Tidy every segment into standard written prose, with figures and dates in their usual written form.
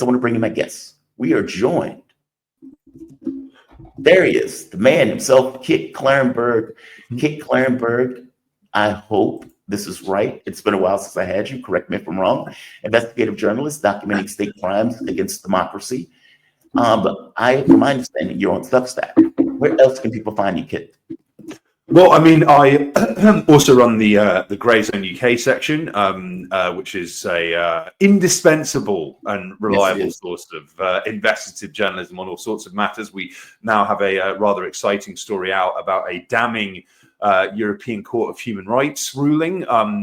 I want to bring in my guests. We are joined. There he is, the man himself, Kit Klarenberg. Kit Klarenberg, I hope this is right. It's been a while since I had you. Correct me if I'm wrong. Investigative journalist documenting state crimes against democracy. But from my understanding, you're on Substack. Where else can people find you, Kit? Well, I mean, I also run the Grey Zone UK section, which is a indispensable and reliable source of investigative journalism on all sorts of matters. We now have a rather exciting story out about a damning European Court of Human Rights ruling,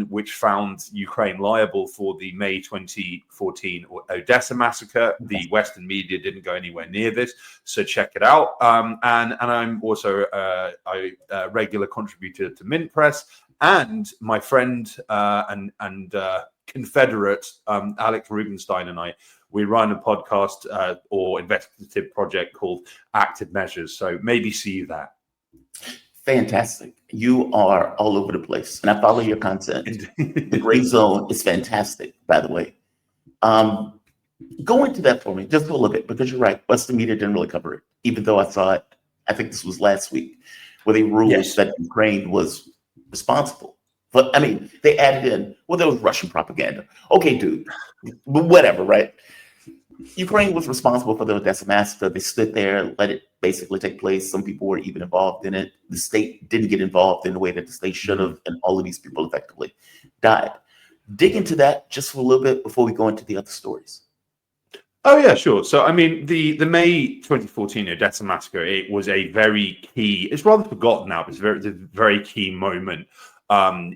which found Ukraine liable for the May 2014 Odessa massacre. The Western media didn't go anywhere near this, so check it out. And I'm also a regular contributor to Mint Press, and my friend and confederate Alex Rubinstein and we run a podcast or investigative project called Active Measures. So maybe see you there. Fantastic. You are all over the place, and I follow your content. The Grey Zone is fantastic, by the way. Go into that for me just a little bit, because you're right. Western media didn't really cover it, even though I saw it. I think this was last week, where they ruled that Ukraine was responsible. But I mean, they added in, well, there was Russian propaganda. Okay, dude, but whatever, right? Ukraine was responsible for the Odessa massacre. They stood there, let it basically take place. Some people were even involved in it. The state didn't get involved in the way that the state should have, and all of these people effectively died. Dig into that just for a little bit before we go into the other stories. Oh, yeah, sure. So, I mean, the May 2014 Odessa massacre, it was a very key, it's rather forgotten now, but it's a very key moment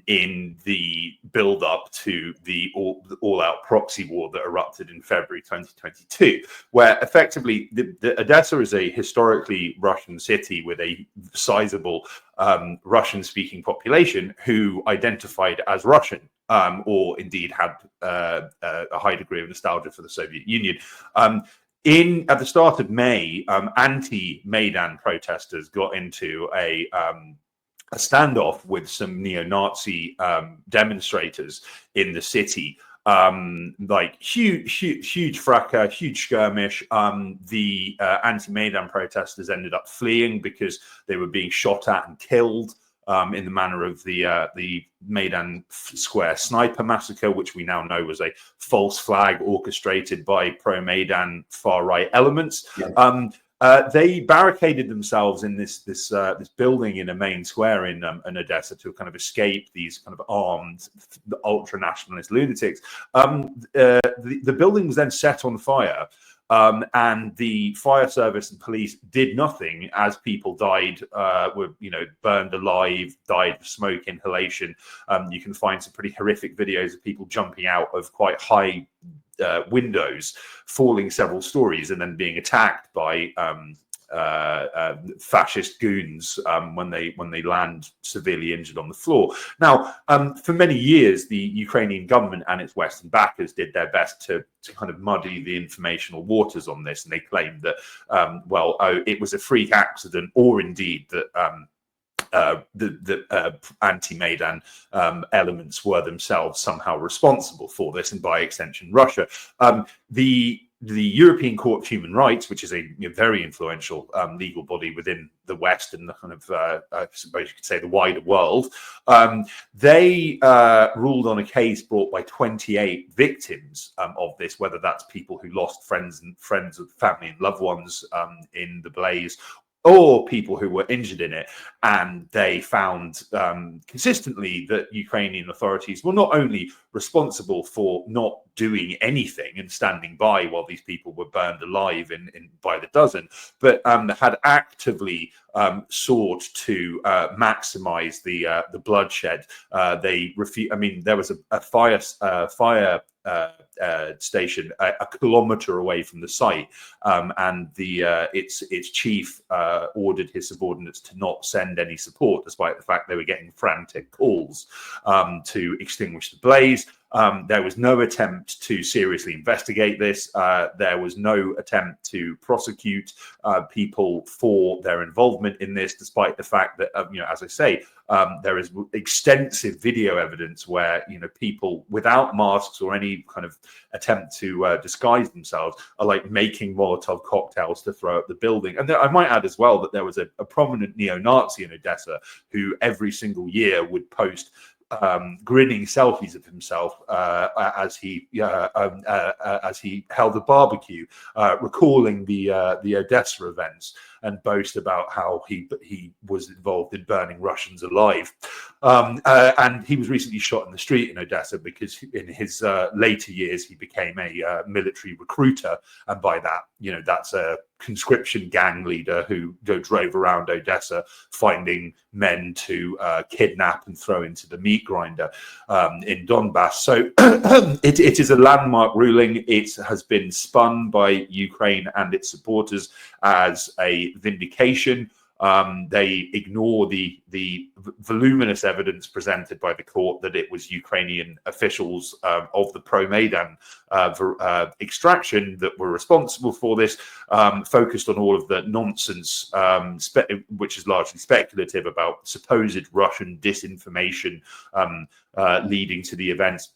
in the build-up to the all-out proxy war that erupted in February 2022, where effectively the Odessa is a historically Russian city with a sizable Russian-speaking population who identified as Russian, or indeed had a high degree of nostalgia for the Soviet Union. At the start of May, anti-Maidan protesters got into a standoff with some neo-Nazi demonstrators in the city. Like huge fracas, huge skirmish. The anti-Maidan protesters ended up fleeing because they were being shot at and killed in the manner of the Maidan Square sniper massacre, which we now know was a false flag orchestrated by pro-Maidan far-right elements. Yeah. They barricaded themselves in this building in a main square in Odessa to kind of escape these kind of armed ultra-nationalist lunatics. The building was then set on fire, and the fire service and police did nothing as people died, were burned alive, died of smoke inhalation. You can find some pretty horrific videos of people jumping out of quite high windows, falling several stories, and then being attacked by fascist goons when they land severely injured on the floor. Now, for many years, the Ukrainian government and its Western backers did their best to kind of muddy the informational waters on this, and they claimed that it was a freak accident, or indeed that the anti-Maidan elements were themselves somehow responsible for this, and by extension, Russia. The European Court of Human Rights, which is a very influential legal body within the West and the kind of, I suppose you could say, the wider world, they ruled on a case brought by 28 victims of this, whether that's people who lost friends of family and loved ones in the blaze, or people who were injured in it. And they found consistently that Ukrainian authorities were not only responsible for not doing anything and standing by while these people were burned alive in by the dozen, but had actively sought to maximize the bloodshed. They refused. I mean, there was a fire station a kilometer away from the site, and its chief ordered his subordinates to not send any support, despite the fact they were getting frantic calls to extinguish the blaze. There was no attempt to seriously investigate this. There was no attempt to prosecute people for their involvement in this, despite the fact that, as I say, there is extensive video evidence where, people without masks or any kind of attempt to disguise themselves are like making Molotov cocktails to throw at the building. And I might add as well that there was a prominent neo-Nazi in Odessa who every single year would post grinning selfies of himself as he held a barbecue, recalling the Odessa events, and boast about how he was involved in burning Russians alive. And he was recently shot in the street in Odessa because in his later years he became a military recruiter, and by that, that's a conscription gang leader who drove around Odessa finding men to kidnap and throw into the meat grinder in Donbass. So it is a landmark ruling. It has been spun by Ukraine and its supporters as a vindication. They ignore the voluminous evidence presented by the court that it was Ukrainian officials of the pro-Maidan extraction that were responsible for this, focused on all of the nonsense, which is largely speculative, about supposed Russian disinformation leading to the events.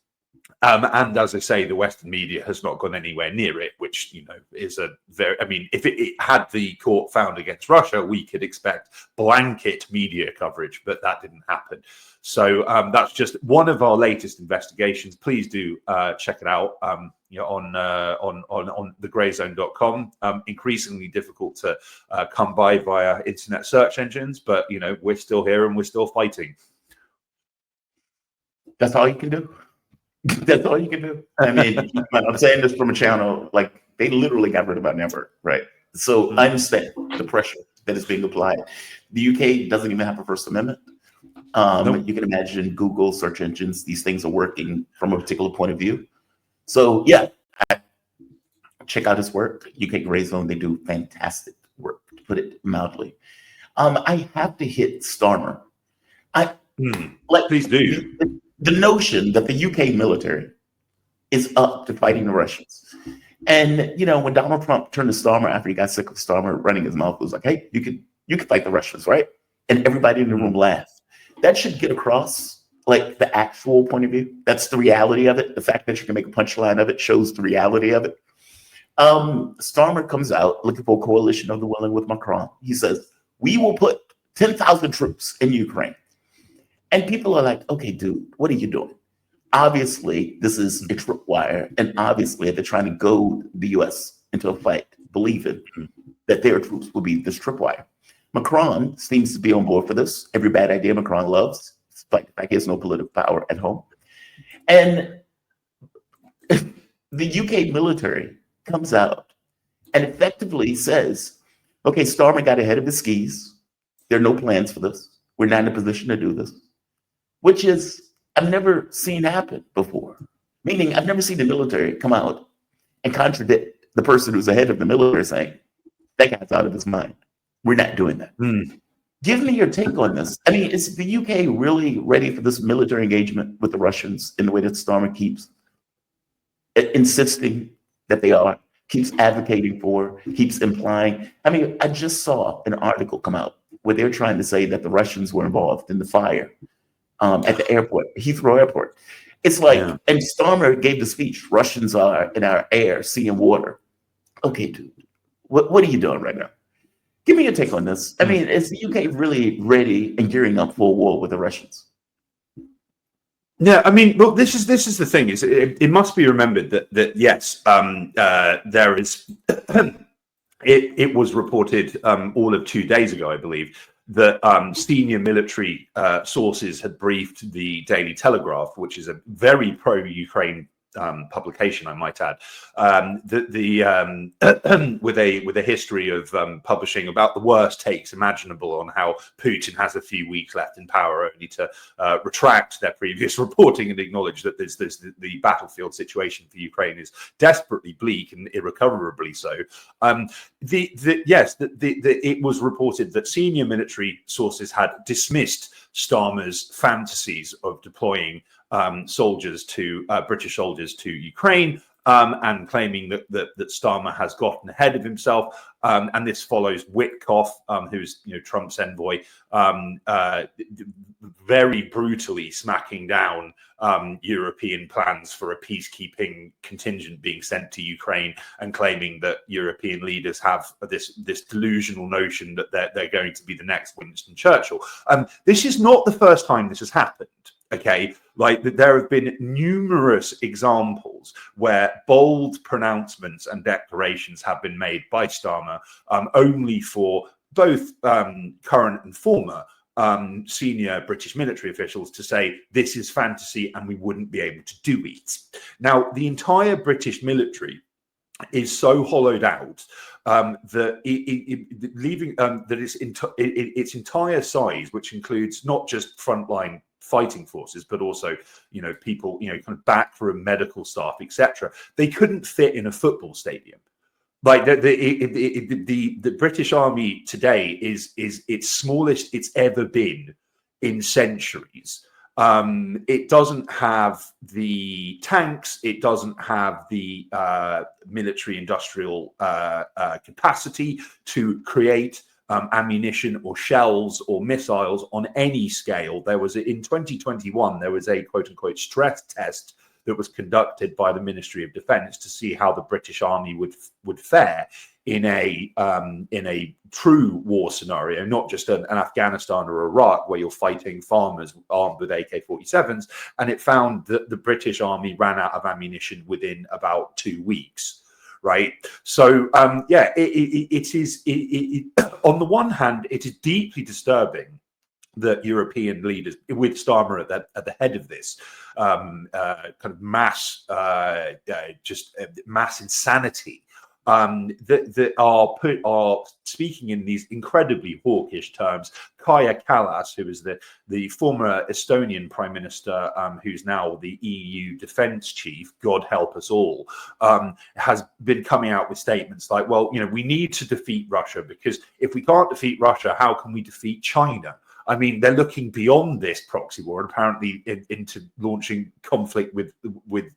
And as I say, the Western media has not gone anywhere near it, which, is a very, if it had the court found against Russia, we could expect blanket media coverage, but that didn't happen. So that's just one of our latest investigations. Please do check it out on thegrayzone.com. Increasingly difficult to come by via internet search engines, but, we're still here and we're still fighting. That's all you can do. That's all you can do. I'm saying this from a channel, like, they literally got rid of our network, right? So I understand the pressure that is being applied. The UK doesn't even have a First Amendment. Nope. You can imagine Google search engines, these things are working from a particular point of view. So yeah, check out his work, UK Gray Zone. They do fantastic work, to put it mildly. I have to hit Starmer. Please do. The notion that the UK military is up to fighting the Russians. And, when Donald Trump turned to Starmer after he got sick of Starmer running his mouth, was like, hey, you can fight the Russians, right? And everybody in the room laughed. That should get across, like, the actual point of view. That's the reality of it. The fact that you can make a punchline of it shows the reality of it. Starmer comes out looking for a coalition of the willing with Macron. He says, we will put 10,000 troops in Ukraine. And people are like, okay, dude, what are you doing? Obviously, this is a tripwire. And obviously, they're trying to goad the US into a fight, believing that their troops will be this tripwire. Macron seems to be on board for this. Every bad idea Macron loves, despite the fact he has no political power at home. And the UK military comes out and effectively says, okay, Starmer got ahead of his skis. There are no plans for this. We're not in a position to do this. Which is, I've never seen happen before. Meaning, I've never seen the military come out and contradict the person who's ahead of the military saying, that guy's out of his mind. We're not doing that. Give me your take on this. Is the UK really ready for this military engagement with the Russians in the way that Starmer keeps insisting that they are, keeps advocating for, keeps implying? I just saw an article come out where they're trying to say that the Russians were involved in the fire at the airport, Heathrow Airport. It's like, and Starmer gave the speech, Russians are in our air, sea, and water. Okay, dude, what are you doing right now? Give me your take on this. Is the UK really ready and gearing up for a war with the Russians? Yeah, well, this is the thing. It must be remembered that yes, there is. It was reported all of 2 days ago, I believe, that senior military sources had briefed the Daily Telegraph, which is a very pro-Ukraine publication, I might add, with a history of publishing about the worst takes imaginable on how Putin has a few weeks left in power, only to retract their previous reporting and acknowledge that the battlefield situation for Ukraine is desperately bleak and irrecoverably so. It was reported that senior military sources had dismissed Starmer's fantasies of deploying soldiers to British soldiers to Ukraine. And claiming that Starmer has gotten ahead of himself, and this follows Witkoff, who's Trump's envoy, very brutally smacking down European plans for a peacekeeping contingent being sent to Ukraine, and claiming that European leaders have this delusional notion that they're going to be the next Winston Churchill. This is not the first time this has happened. Okay, like there have been numerous examples where bold pronouncements and declarations have been made by Starmer, only for both current and former senior British military officials to say this is fantasy and we wouldn't be able to do it. Now, the entire British military is so hollowed out that its entire size, which includes not just frontline fighting forces, but also, people, kind of backroom medical staff, etc. They couldn't fit in a football stadium. Like the British Army today is its smallest it's ever been in centuries. It doesn't have the tanks. It doesn't have the military industrial capacity to create ammunition or shells or missiles on any scale. There was in 2021, there was a quote unquote stress test that was conducted by the Ministry of Defence to see how the British Army would fare in a true war scenario, not just an Afghanistan or Iraq where you're fighting farmers armed with AK-47s. And it found that the British Army ran out of ammunition within about 2 weeks. Right. So, it is on the one hand, it is deeply disturbing that European leaders, with Starmer at the head of this kind of mass insanity, that are speaking in these incredibly hawkish terms. Kaja Kallas, who is the former Estonian prime minister, who's now the EU defense chief, God help us all, has been coming out with statements like, well, we need to defeat Russia, because if we can't defeat Russia, how can we defeat China? I mean, they're looking beyond this proxy war and apparently into launching conflict with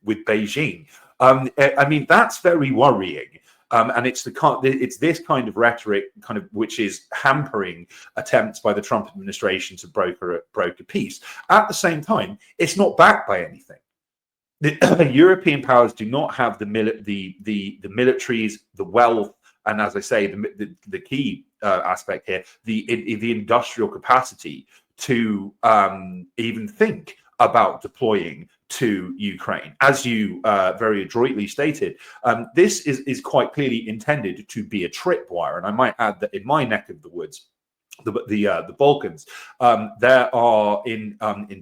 Beijing. I mean, that's very worrying. And it's this kind of rhetoric, which is hampering attempts by the Trump administration to broker peace. At the same time, it's not backed by anything. The European powers do not have the militaries, the wealth, and as I say, the key aspect here, the industrial capacity to even think about deploying to Ukraine. As you very adroitly stated, this is quite clearly intended to be a tripwire. And I might add that in my neck of the woods, the Balkans, there are in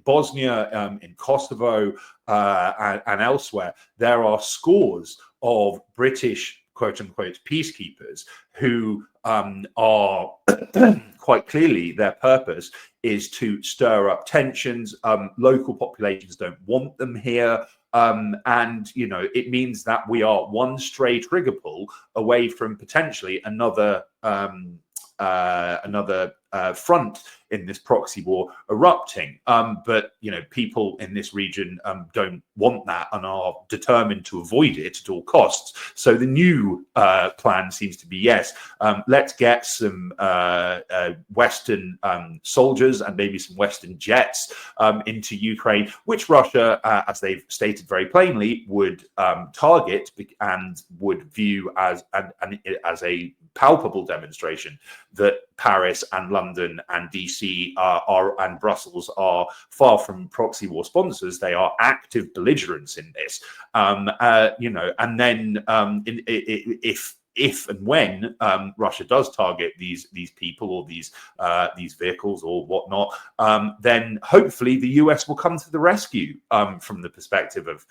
Bosnia, in Kosovo, and elsewhere, there are scores of British quote unquote peacekeepers who are quite clearly their purpose is to stir up tensions. Local populations don't want them here. And, it means that we are one stray trigger pull away from potentially another front in this proxy war erupting. But, people in this region don't want that and are determined to avoid it at all costs. So the new plan seems to be, yes, let's get some Western soldiers and maybe some Western jets into Ukraine, which Russia, as they've stated very plainly, would target and would view as a palpable demonstration that Paris and London and DC and Brussels are far from proxy war sponsors. They are active belligerents in this, and then if and when Russia does target these people or these vehicles or whatnot, then hopefully the US will come to the rescue from the perspective of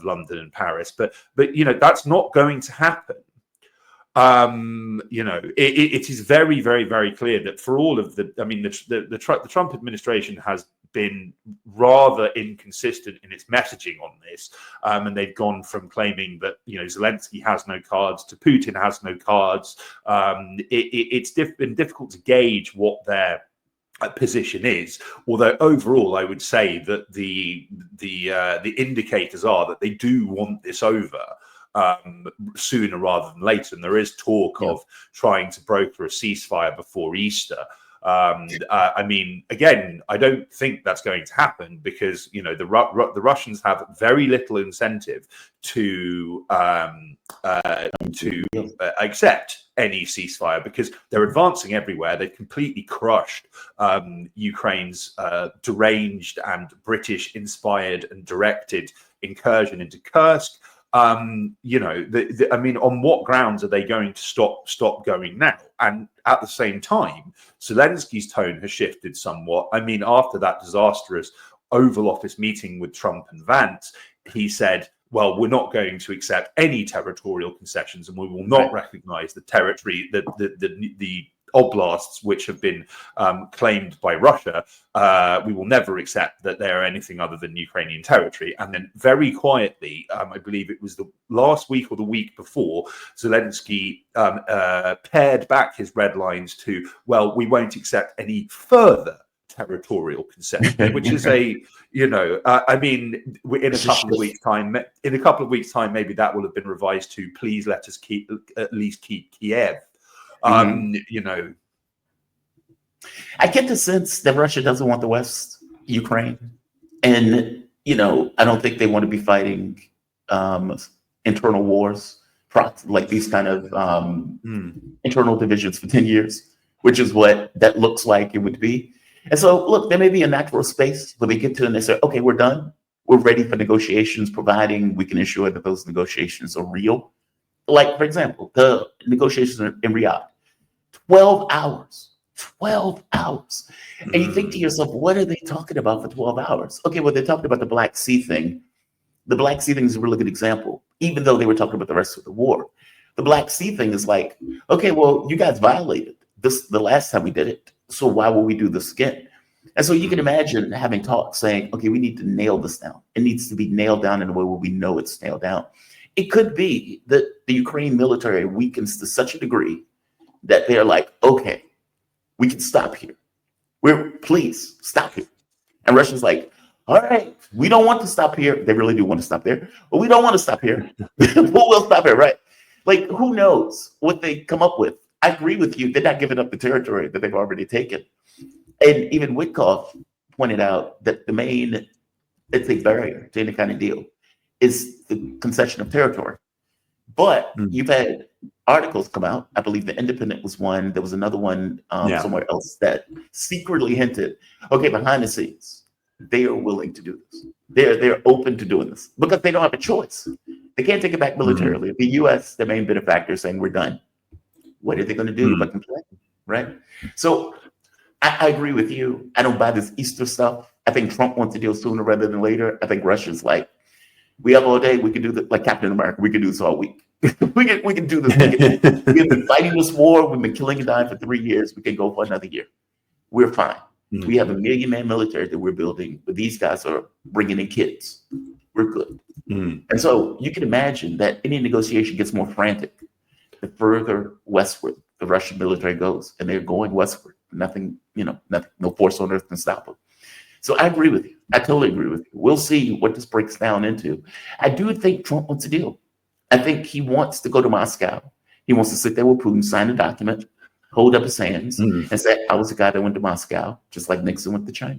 London and Paris. But that's not going to happen. It is very, very, very clear that for all of the Trump administration has been rather inconsistent in its messaging on this, and they've gone from claiming that Zelensky has no cards to Putin has no cards. It's been difficult to gauge what their position is. Although overall, I would say that the indicators are that they do want this over sooner rather than later, and there is talk of trying to broker a ceasefire before Easter. I mean, again, I don't think that's going to happen because the Russians have very little incentive to accept any ceasefire because they're advancing everywhere. They've completely crushed Ukraine's deranged and British-inspired and directed incursion into Kursk. I mean, on what grounds are they going to stop going now? And at the same time, Zelensky's tone has shifted somewhat. I mean, after that disastrous Oval Office meeting with Trump and Vance, he said, well, we're not going to accept any territorial concessions, and we will not recognize the territory, the oblasts which have been claimed by Russia. We will never accept that they are anything other than Ukrainian territory. And then very quietly, I believe it was the last week or the week before, Zelensky pared back his red lines to, well, we won't accept any further territorial concession, which is I mean, in a couple of weeks' time, maybe that will have been revised to, please let us at least keep Kiev. I get the sense that Russia doesn't want the West, Ukraine, and I don't think they want to be fighting internal wars, like these kind of internal divisions for 10 years, which is what that looks like it would be. And so, look, there may be a natural space where they get to and they say, okay, we're done. We're ready for negotiations, providing we can ensure that those negotiations are real. Like, for example, the negotiations in Riyadh, 12 hours. And you think to yourself, what are they talking about for 12 hours? Okay, well, they're talking about the Black Sea thing. The Black Sea thing is a really good example, even though they were talking about the rest of the war. The Black Sea thing is like, okay, well, you guys violated this the last time we did it. So why will we do this again? And so you can imagine having talks saying, okay, we need to nail this down. It needs to be nailed down in a way where we know it's nailed down. It could be that the Ukraine military weakens to such a degree that they're like, okay, we can stop here. Please stop here. And Russia's like, all right, we don't want to stop here. They really do want to stop there, but we don't want to stop here. We'll stop here, right? Like, who knows what they come up with? I agree with you. They're not giving up the territory that they've already taken. And even Witkoff pointed out that the main, it's a barrier to any kind of deal, is the concession of territory. But you've had articles come out. I believe The Independent was one. There was another one somewhere else that secretly hinted, okay, behind the scenes, they are willing to do this. They're open to doing this because they don't have a choice. They can't take it back militarily. The U.S., the main benefactor, is saying we're done. What are they going to do but complain, right? So I agree with you. I don't buy this Easter stuff. I think Trump wants to deal sooner rather than later. I think Russia's like, we have all day. We can do this like Captain America. We can do this all week. we can do this. We have been fighting this war. We've been killing and dying for 3 years. We can go for another year. We're fine. We have a 1 million man military that we're building, but these guys are bringing in kids. We're good. And so you can imagine that any negotiation gets more frantic the further westward the Russian military goes, and they're going westward. Nothing, no force on earth can stop them. So I agree with you. I totally agree with you. We'll see what this breaks down into. I do think Trump wants a deal. I think he wants to go to Moscow. He wants to sit there with Putin, sign a document, hold up his hands, and say, I was the guy that went to Moscow, just like Nixon went to China.